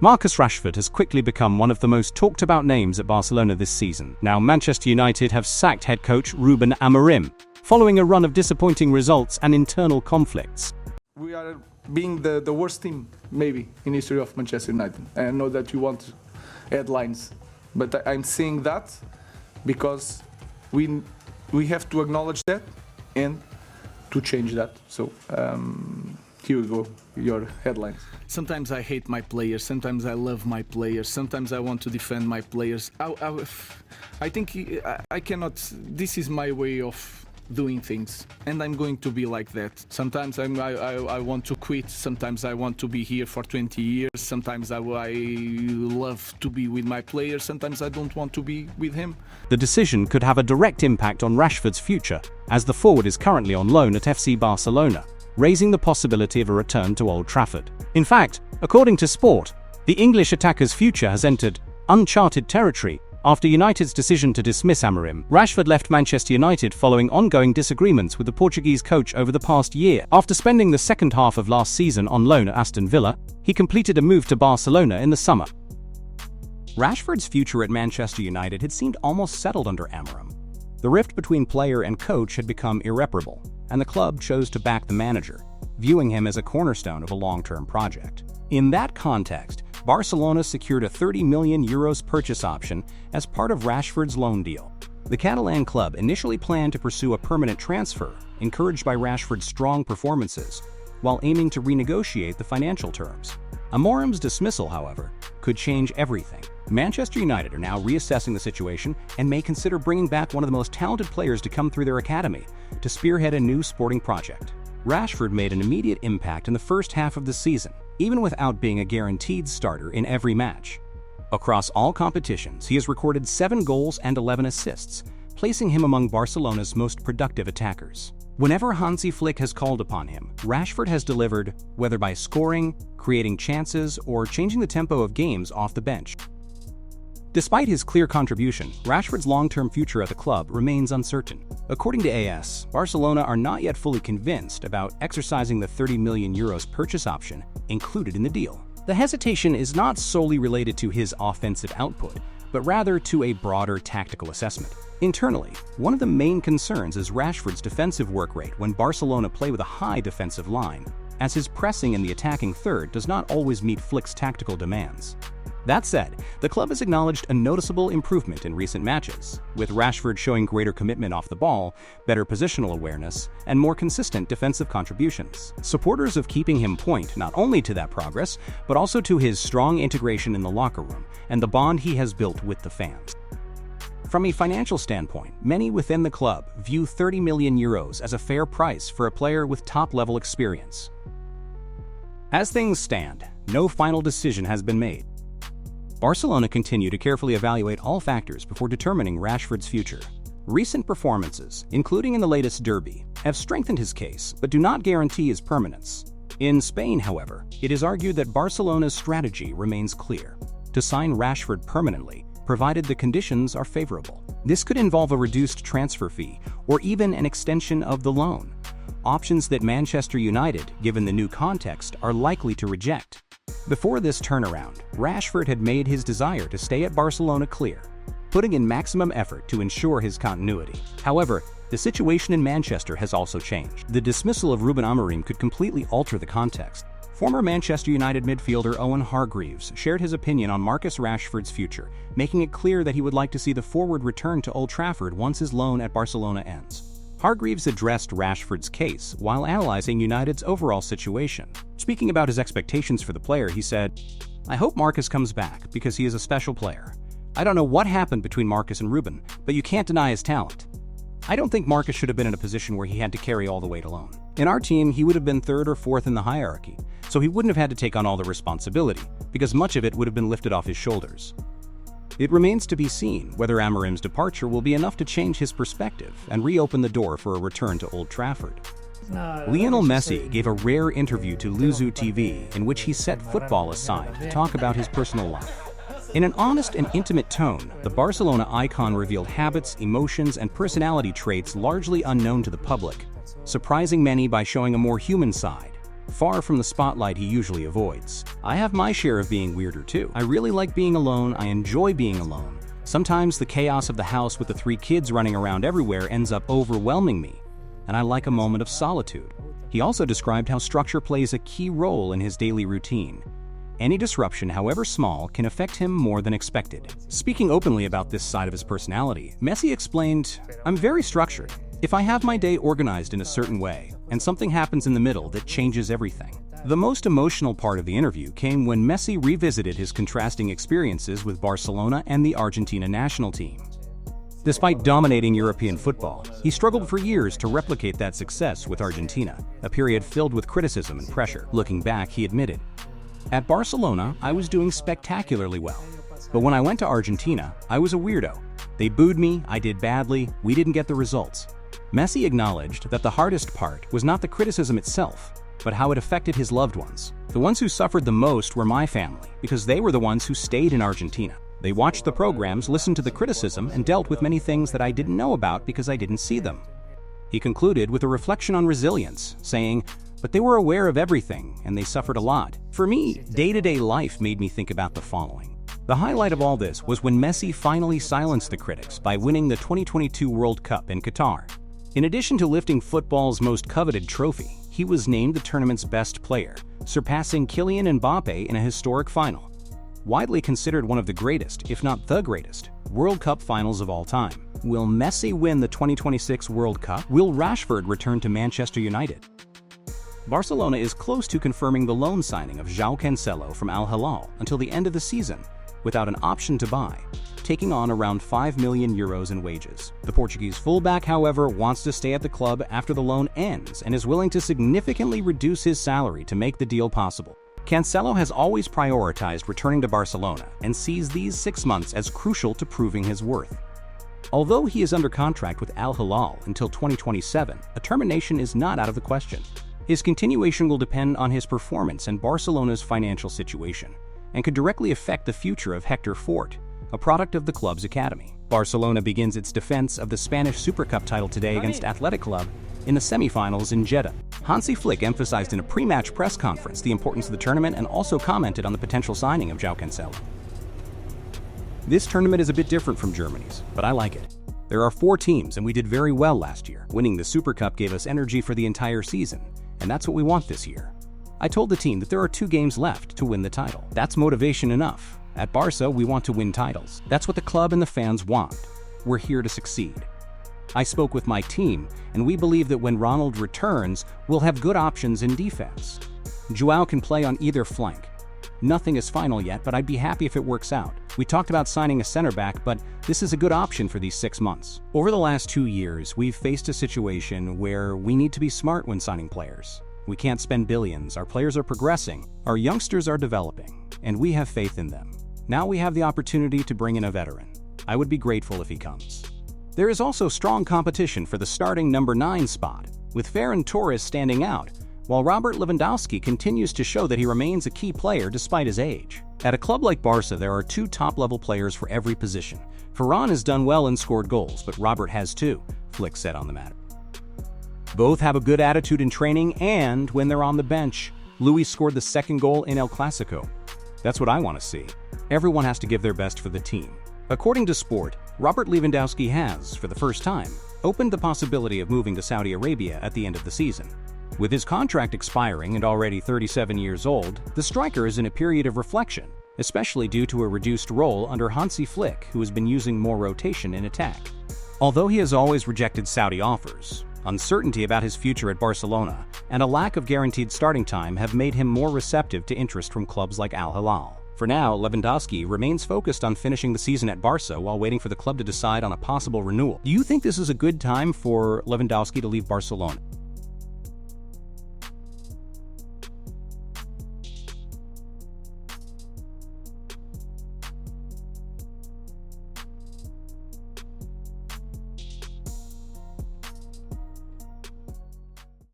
Marcus Rashford has quickly become one of the most talked about names at Barcelona this season. Now, Manchester United have sacked head coach Ruben Amorim, following a run of disappointing results and internal conflicts. We are being the worst team, maybe, in history of Manchester United. I know that you want headlines, but I'm saying that because we have to acknowledge that and to change that. So here you go, your headlines. Sometimes I hate my players, sometimes I love my players, sometimes I want to defend my players. I think I cannot, this is my way of doing things, and I'm going to be like that. Sometimes I want to quit, sometimes I want to be here for 20 years, sometimes I love to be with my players, sometimes I don't want to be with him. The decision could have a direct impact on Rashford's future, as the forward is currently on loan at FC Barcelona, raising the possibility of a return to Old Trafford. In fact, according to Sport, the English attacker's future has entered uncharted territory after United's decision to dismiss Amorim. Rashford left Manchester United following ongoing disagreements with the Portuguese coach over the past year. After spending the second half of last season on loan at Aston Villa, he completed a move to Barcelona in the summer. Rashford's future at Manchester United had seemed almost settled under Amorim. The rift between player and coach had become irreparable, and the club chose to back the manager, viewing him as a cornerstone of a long-term project. In that context, Barcelona secured a €30 million purchase option as part of Rashford's loan deal. The Catalan club initially planned to pursue a permanent transfer, encouraged by Rashford's strong performances, while aiming to renegotiate the financial terms. Amorim's dismissal, however, could change everything. Manchester United are now reassessing the situation and may consider bringing back one of the most talented players to come through their academy to spearhead a new sporting project. Rashford made an immediate impact in the first half of the season, even without being a guaranteed starter in every match. Across all competitions, he has recorded 7 goals and 11 assists, placing him among Barcelona's most productive attackers. Whenever Hansi Flick has called upon him, Rashford has delivered, whether by scoring, creating chances, or changing the tempo of games off the bench. Despite his clear contribution, Rashford's long-term future at the club remains uncertain. According to AS, Barcelona are not yet fully convinced about exercising the €30 million purchase option included in the deal. The hesitation is not solely related to his offensive output, but rather to a broader tactical assessment. Internally, one of the main concerns is Rashford's defensive work rate when Barcelona play with a high defensive line, as his pressing in the attacking third does not always meet Flick's tactical demands. That said, the club has acknowledged a noticeable improvement in recent matches, with Rashford showing greater commitment off the ball, better positional awareness, and more consistent defensive contributions. Supporters of keeping him point not only to that progress, but also to his strong integration in the locker room and the bond he has built with the fans. From a financial standpoint, many within the club view €30 million as a fair price for a player with top-level experience. As things stand, no final decision has been made. Barcelona continue to carefully evaluate all factors before determining Rashford's future. Recent performances, including in the latest derby, have strengthened his case but do not guarantee his permanence. In Spain, however, it is argued that Barcelona's strategy remains clear: to sign Rashford permanently, provided the conditions are favorable. This could involve a reduced transfer fee or even an extension of the loan, options that Manchester United, given the new context, are likely to reject. Before this turnaround, Rashford had made his desire to stay at Barcelona clear, putting in maximum effort to ensure his continuity. However, the situation in Manchester has also changed. The dismissal of Ruben Amorim could completely alter the context. Former Manchester United midfielder Owen Hargreaves shared his opinion on Marcus Rashford's future, making it clear that he would like to see the forward return to Old Trafford once his loan at Barcelona ends. Hargreaves addressed Rashford's case while analyzing United's overall situation. Speaking about his expectations for the player, he said, "I hope Marcus comes back because he is a special player. I don't know what happened between Marcus and Ruben, but you can't deny his talent. I don't think Marcus should have been in a position where he had to carry all the weight alone. In our team, he would have been 3rd or 4th in the hierarchy, so he wouldn't have had to take on all the responsibility, because much of it would have been lifted off his shoulders." It remains to be seen whether Amorim's departure will be enough to change his perspective and reopen the door for a return to Old Trafford. Lionel Messi gave a rare interview to Luzu TV in which he set football aside to talk about his personal life. In an honest and intimate tone, the Barcelona icon revealed habits, emotions, and personality traits largely unknown to the public, surprising many by showing a more human side. far from the spotlight he usually avoids. I have my share of being weirder too. I really like being alone, I enjoy being alone. Sometimes the chaos of the house with the 3 kids running around everywhere ends up overwhelming me, and I like a moment of solitude. He also described how structure plays a key role in his daily routine. Any disruption, however small, can affect him more than expected. Speaking openly about this side of his personality, Messi explained, "I'm very structured. If I have my day organized in a certain way, and something happens in the middle that changes everything." The most emotional part of the interview came when Messi revisited his contrasting experiences with Barcelona and the Argentina national team. Despite dominating European football, he struggled for years to replicate that success with Argentina, a period filled with criticism and pressure. Looking back, he admitted, "At Barcelona, I was doing spectacularly well. But when I went to Argentina, I was a weirdo. They booed me, I did badly, we didn't get the results." Messi acknowledged that the hardest part was not the criticism itself, but how it affected his loved ones. "The ones who suffered the most were my family, because they were the ones who stayed in Argentina. They watched the programs, listened to the criticism, and dealt with many things that I didn't know about because I didn't see them." He concluded with a reflection on resilience, saying, "But they were aware of everything, and they suffered a lot." For me, day-to-day life made me think about the following. The highlight of all this was when Messi finally silenced the critics by winning the 2022 World Cup in Qatar. In addition to lifting football's most coveted trophy, he was named the tournament's best player, surpassing Kylian Mbappe in a historic final. Widely considered one of the greatest, if not the greatest, World Cup finals of all time. Will Messi win the 2026 World Cup? Will Rashford return to Manchester United? Barcelona is close to confirming the loan signing of João Cancelo from Al Hilal until the end of the season, without an option to buy, taking on around €5 million in wages. The Portuguese fullback, however, wants to stay at the club after the loan ends and is willing to significantly reduce his salary to make the deal possible. Cancelo has always prioritized returning to Barcelona and sees these 6 months as crucial to proving his worth. Although he is under contract with Al Hilal until 2027, a termination is not out of the question. His continuation will depend on his performance and Barcelona's financial situation, and could directly affect the future of Hector Fort, a product of the club's academy. Barcelona begins its defense of the Spanish Super Cup title today against Athletic Club in the semifinals in Jeddah. Hansi Flick emphasized in a pre-match press conference the importance of the tournament and also commented on the potential signing of João Cancelo. "This tournament is a bit different from Germany's, but I like it. There are 4 teams and we did very well last year. Winning the Super Cup gave us energy for the entire season, and that's what we want this year. I told the team that there are 2 games left to win the title. That's motivation enough. At Barca, we want to win titles. That's what the club and the fans want. We're here to succeed. I spoke with my team, and we believe that when Ronald returns, we'll have good options in defense. João can play on either flank. Nothing is final yet, but I'd be happy if it works out. We talked about signing a center back, but this is a good option for these 6 months." Over the last 2 years, we've faced a situation where we need to be smart when signing players. We can't spend billions, our players are progressing, our youngsters are developing, and we have faith in them. Now we have the opportunity to bring in a veteran. I would be grateful if he comes. There is also strong competition for the starting number 9 spot, with Ferran Torres standing out, while Robert Lewandowski continues to show that he remains a key player despite his age. At a club like Barca, there are 2 top-level players for every position. Ferran has done well and scored goals, but Robert has too, Flick said on the matter. Both have a good attitude in training, and when they're on the bench, Luis scored the 2nd goal in El Clasico. That's what I want to see. Everyone has to give their best for the team. According to Sport, Robert Lewandowski has, for the first time, opened the possibility of moving to Saudi Arabia at the end of the season. With his contract expiring and already 37 years old, the striker is in a period of reflection, especially due to a reduced role under Hansi Flick, who has been using more rotation in attack. Although he has always rejected Saudi offers, uncertainty about his future at Barcelona and a lack of guaranteed starting time have made him more receptive to interest from clubs like Al Hilal. For now, Lewandowski remains focused on finishing the season at Barca while waiting for the club to decide on a possible renewal. Do you think this is a good time for Lewandowski to leave Barcelona?